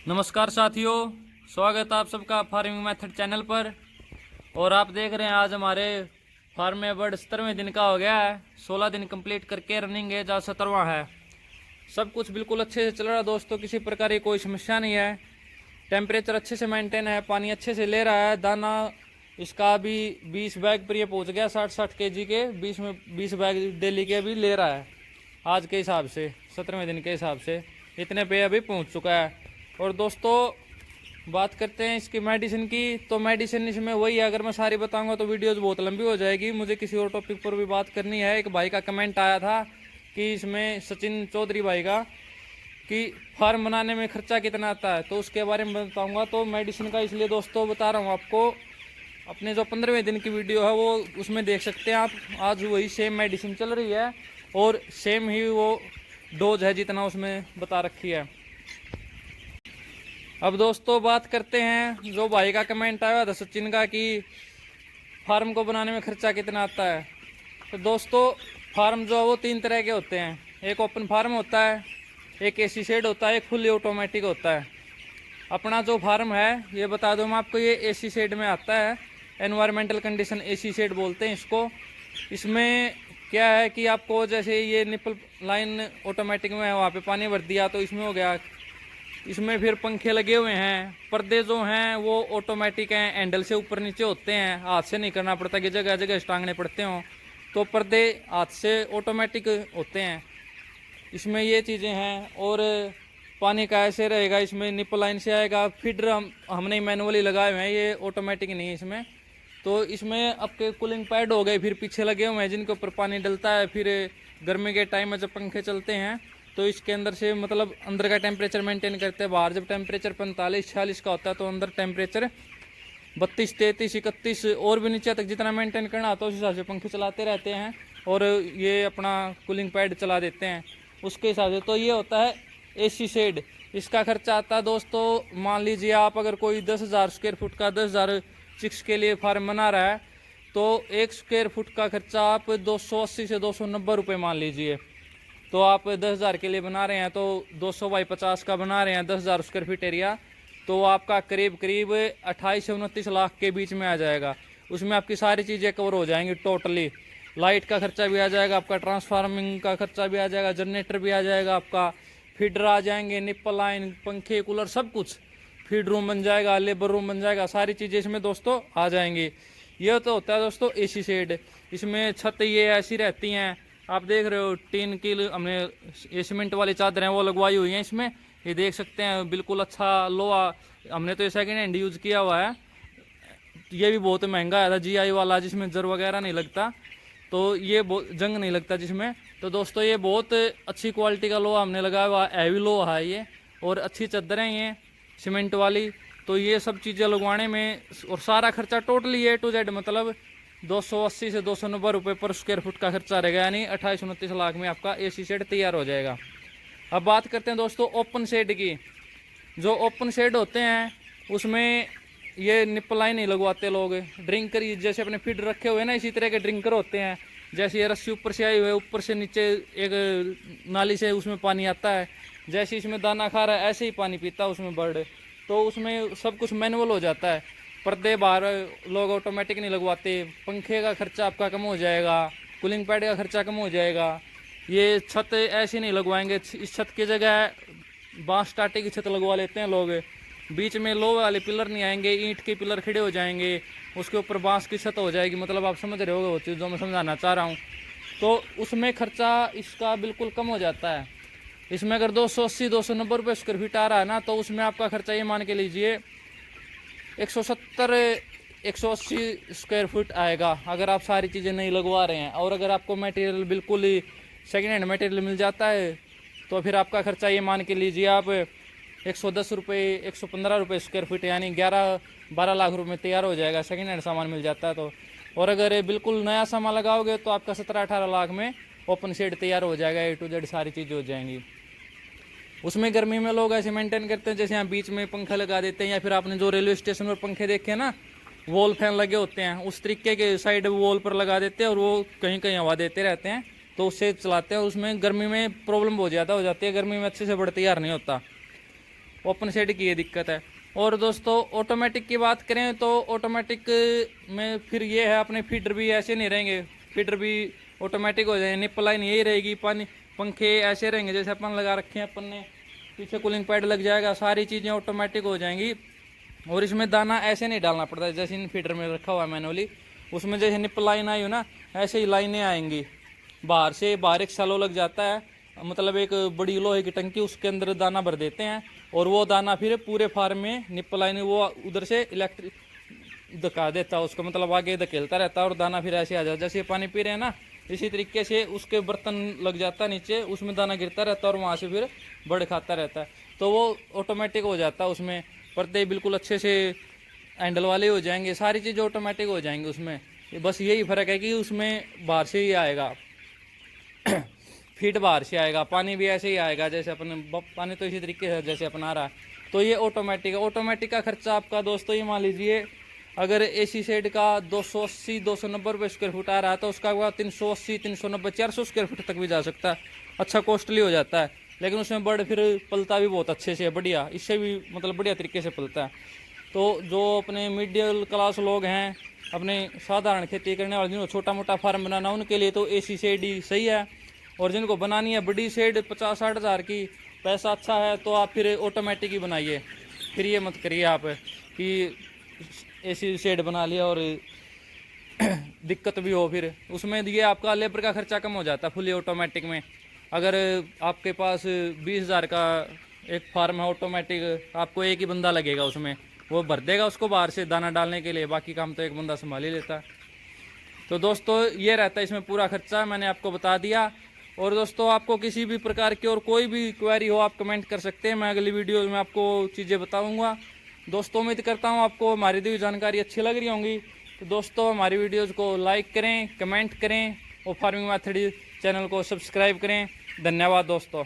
नमस्कार साथियों, स्वागत है आप सबका फार्मिंग मेथड चैनल पर। और आप देख रहे हैं आज हमारे फार्म में बर्ड 17वें दिन का हो गया है। 16 दिन कंप्लीट करके रनिंग है, जहाँ 17वां है। सब कुछ बिल्कुल अच्छे से चल रहा है दोस्तों, किसी प्रकार की कोई समस्या नहीं है। टेम्परेचर अच्छे से मेंटेन है, पानी अच्छे से ले रहा है। दाना इसका अभी 20 बैग पर ये पहुँच गया, 60-60 kg के 20 बैग डेली के अभी ले रहा है। आज के हिसाब से 17वें दिन के हिसाब से इतने पे अभी पहुँच चुका है। और दोस्तों बात करते हैं इसकी मेडिसिन की। तो मेडिसिन इसमें वही है, अगर मैं सारी बताऊंगा तो वीडियोस बहुत लंबी हो जाएगी। मुझे किसी और टॉपिक पर भी बात करनी है। एक भाई का कमेंट आया था कि इसमें सचिन चौधरी भाई का कि फार्म बनाने में खर्चा कितना आता है, तो उसके बारे में बताऊंगा। तो मेडिसिन का इसलिए दोस्तों बता रहा हूँ आपको, अपने जो 15वें दिन की वीडियो है वो उसमें देख सकते हैं आप। आज वही सेम मेडिसिन चल रही है और सेम ही वो डोज है जितना उसमें बता रखी है। अब दोस्तों बात करते हैं, जो भाई का कमेंट आया था सचिन का कि फार्म को बनाने में खर्चा कितना आता है। तो दोस्तों फार्म जो है वो 3 तरह के होते हैं। एक ओपन फार्म होता है, एक एसी शेड होता है, एक फुल्ली ऑटोमेटिक होता है। अपना जो फार्म है ये बता दूं मैं आपको, ये एसी शेड में आता है। एनवायरमेंटल कंडीशन एसी शेड बोलते हैं इसको। इसमें क्या है कि आपको जैसे ये निपल लाइन ऑटोमेटिक में है, वहाँ पे पानी भर दिया तो इसमें हो गया। इसमें फिर पंखे लगे हुए हैं। पर्दे जो हैं वो ऑटोमेटिक हैं, हैंडल से ऊपर नीचे होते हैं, हाथ से नहीं करना पड़ता कि जगह जगह टांगने पड़ते हों। तो पर्दे हाथ से ऑटोमेटिक होते हैं। इसमें ये चीज़ें हैं। और पानी का ऐसे रहेगा, इसमें निपल लाइन से आएगा। फीडर हमने मैनुअली लगाए हुए हैं, ये ऑटोमेटिक नहीं है इसमें। तो इसमें आपके कूलिंग पैड हो गए, फिर पीछे लगे हुए हैं जिनके ऊपर पानी डलता है। फिर गर्मी के टाइम में जब पंखे चलते हैं तो इसके अंदर से मतलब अंदर का टेम्परेचर मेंटेन करते हैं। बाहर जब टेम्परेचर 45-46 का होता है तो अंदर टेम्परेचर 32, 33, 31 और भी नीचे तक जितना मेंटेन करना होता है उस हिसाब से पंखे चलाते रहते हैं। और ये अपना कूलिंग पैड चला देते हैं उसके हिसाब से। तो ये होता है एसी शेड। इसका खर्चा आता है दोस्तों, मान लीजिए आप अगर कोई 10,000 स्क्वायर फुट का 10,000 चिक्स के लिए फार्म बना रहा है तो 1 स्क्वायर फुट का खर्चा आप 280 से 290 रुपये मान लीजिए। तो आप 10,000 के लिए बना रहे हैं तो 200 बाई 50 का बना रहे हैं, 10,000 स्क्वायर फीट एरिया। तो आपका करीब 28 से 29 लाख के बीच में आ जाएगा। उसमें आपकी सारी चीज़ें कवर हो जाएंगी टोटली। लाइट का खर्चा भी आ जाएगा आपका, ट्रांसफार्मिंग का खर्चा भी आ जाएगा, जनरेटर भी आ जाएगा आपका, फीडर आ जाएंगे, निप्पल लाइन, पंखे, कूलर, सब कुछ। फीड रूम बन जाएगा, लेबर रूम बन जाएगा, सारी चीज़ें इसमें दोस्तों आ जाएंगी। ये तो होता है दोस्तों एसी शेड। इसमें छत ये ऐसी रहती हैं, आप देख रहे हो टीन की हमने ये सीमेंट वाली चादर हैं वो लगवाई हुई हैं इसमें। ये देख सकते हैं बिल्कुल अच्छा लोहा। हमने तो ये सेकेंड हैंड यूज़ किया हुआ है। ये भी बहुत महंगा आया था GI वाला, जिसमें जर वगैरह नहीं लगता, तो ये जंग नहीं लगता जिसमें। तो दोस्तों ये बहुत अच्छी क्वालिटी का लोहा हमने लगाया हुआ, हैवी लोहा है ये। और अच्छी चादरें ये सीमेंट वाली। तो ये सब चीज़ें लगवाने में और सारा खर्चा टोटली A to Z मतलब 280 से 290 रुपये पर स्क्वायर फुट का खर्चा रहेगा, यानी 28-29 लाख में आपका एसी शेड तैयार हो जाएगा। अब बात करते हैं दोस्तों ओपन शेड की। जो ओपन शेड होते हैं उसमें ये निप्पल लाइन नहीं लगवाते लोग। ड्रिंकर जैसे अपने फीड रखे हुए ना, इसी तरह के ड्रिंकर होते हैं। जैसे ये रस्सी ऊपर से आई हुई है, ऊपर से नीचे एक नाली से उसमें पानी आता है। जैसे इसमें दाना खा रहा है ऐसे ही पानी पीता है उसमें बर्ड। तो उसमें सब कुछ मैनुअल हो जाता है। पर्दे बाहर लोग ऑटोमेटिक नहीं लगवाते। पंखे का खर्चा आपका कम हो जाएगा, कूलिंग पैड का खर्चा कम हो जाएगा। ये छत ऐसी नहीं लगवाएंगे, इस छत की जगह बांस टाटे की छत लगवा लेते हैं लोग। बीच में लोहे वाले पिलर नहीं आएंगे, ईंट के पिलर खड़े हो जाएंगे, उसके ऊपर बांस की छत हो जाएगी। मतलब आप समझ रहे होगे वो चीज़ जो मैं समझाना चाह रहा हूँ। तो उसमें खर्चा इसका बिल्कुल कम हो जाता है। इसमें अगर 280-290 रुपये स्क्वायर फीट आ रहा है ना, तो उसमें आपका खर्चा ये मान के लीजिए 170-180 स्क्वायर फुट आएगा, अगर आप सारी चीज़ें नहीं लगवा रहे हैं। और अगर आपको मटेरियल बिल्कुल ही सेकेंड हैंड मटेरियल मिल जाता है तो फिर आपका खर्चा ये मान के लीजिए आप 110 रुपये, 115 रुपये स्क्वायर फीट, यानी 11-12 लाख रुपये में तैयार हो जाएगा, सेकेंड हैंड सामान मिल जाता है तो। और अगर बिल्कुल नया सामान लगाओगे तो आपका 17-18 लाख में ओपन शेड तैयार हो जाएगा। A to Z सारी चीज़ें हो जाएंगी। उसमें गर्मी में लोग ऐसे मेंटेन करते हैं, जैसे यहाँ बीच में पंखा लगा देते हैं, या फिर आपने जो रेलवे स्टेशन पर पंखे देखे ना, वॉल फैन लगे होते हैं, उस तरीके के साइड वॉल पर लगा देते हैं और वो कहीं कहीं हवा देते रहते हैं, तो उससे चलाते हैं। उसमें गर्मी में प्रॉब्लम बहुत ज़्यादा हो जाती है, गर्मी में अच्छे से बर्ड तैयार नहीं होता। ओपन शेड की ये दिक्कत है। और दोस्तों ऑटोमेटिक की बात करें तो ऑटोमेटिक में फिर ये है अपने फीडर भी ऐसे नहीं रहेंगे, फीडर भी ऑटोमेटिक हो जाएंगे, निप लाइन यही रहेगी, पानी पंखे ऐसे रहेंगे जैसे अपन लगा रखे हैं अपन ने, पीछे कूलिंग पैड लग जाएगा, सारी चीज़ें ऑटोमेटिक हो जाएंगी। और इसमें दाना ऐसे नहीं डालना पड़ता है जैसे इन फीडर में रखा हुआ है मैनुअली, उसमें जैसे निप लाइन आई हो ना ऐसे ही लाइनें आएंगी बाहर एक सैलो लग जाता है, मतलब एक बड़ी लोहे की टंकी, उसके अंदर दाना भर देते हैं और वो दाना फिर पूरे फार्म में निप लाइन वो उधर से इलेक्ट्रिक धका देता है उसको, मतलब आगे धकेलता रहता है और दाना फिर ऐसे आ जाता है। जैसे पानी पी रहे हैं ना इसी तरीके से उसके बर्तन लग जाता है नीचे, उसमें दाना गिरता रहता है और वहाँ से फिर बड़ खाता रहता है, तो वो ऑटोमेटिक हो जाता है। उसमें पर्दे बिल्कुल अच्छे से हैंडल वाले हो जाएंगे, सारी चीज़ें ऑटोमेटिक हो जाएंगी उसमें। बस यही फ़र्क है कि उसमें बाहर से ही आएगा फीड बाहर से आएगा, पानी भी ऐसे ही आएगा जैसे अपन पानी तो इसी तरीके से जैसे अपन आ रहा है। तो ये ऑटोमेटिक है। ऑटोमेटिक का खर्चा आपका दोस्तों ये मान लीजिए अगर एसी शेड का 280-290 रुपये स्क्वायर फुट आ रहा है तो उसका 380-390-400 स्क्वायर फुट तक भी जा सकता है, अच्छा कॉस्टली हो जाता है। लेकिन उसमें बर्ड फिर पलता भी बहुत अच्छे से बढ़िया, इससे भी मतलब बढ़िया तरीके से पलता है। तो जो अपने मिडिल क्लास लोग हैं, अपने साधारण खेती करने वाले जिनको छोटा मोटा फार्म बनाना, उनके लिए तो एसी शेड ही सही है। और जिनको बनानी है बड़ी शेड 50-60 हज़ार की, पैसा अच्छा है तो आप फिर ऑटोमेटिक ही बनाइए, फिर ये मत करिए आप कि एसी शेड बना लिया और दिक्कत भी हो, फिर उसमें ये आपका लेबर का खर्चा कम हो जाता है फुली ऑटोमेटिक में। अगर आपके पास 20,000 का एक फार्म है ऑटोमेटिक, आपको एक ही बंदा लगेगा उसमें, वो भर देगा उसको बाहर से दाना डालने के लिए, बाकी काम तो एक बंदा संभाल ही लेता है। तो दोस्तों ये रहता है इसमें पूरा खर्चा, मैंने आपको बता दिया। और दोस्तों आपको किसी भी प्रकार की और कोई भी क्वेरी हो आप कमेंट कर सकते हैं, मैं अगली वीडियो में आपको चीज़ें बताऊंगा। दोस्तों उम्मीद करता हूं आपको हमारी दी हुई जानकारी अच्छी लग रही होंगी। तो दोस्तों हमारी वीडियोज़ को लाइक करें, कमेंट करें और फार्मिंग मैथड चैनल को सब्सक्राइब करें। धन्यवाद दोस्तों।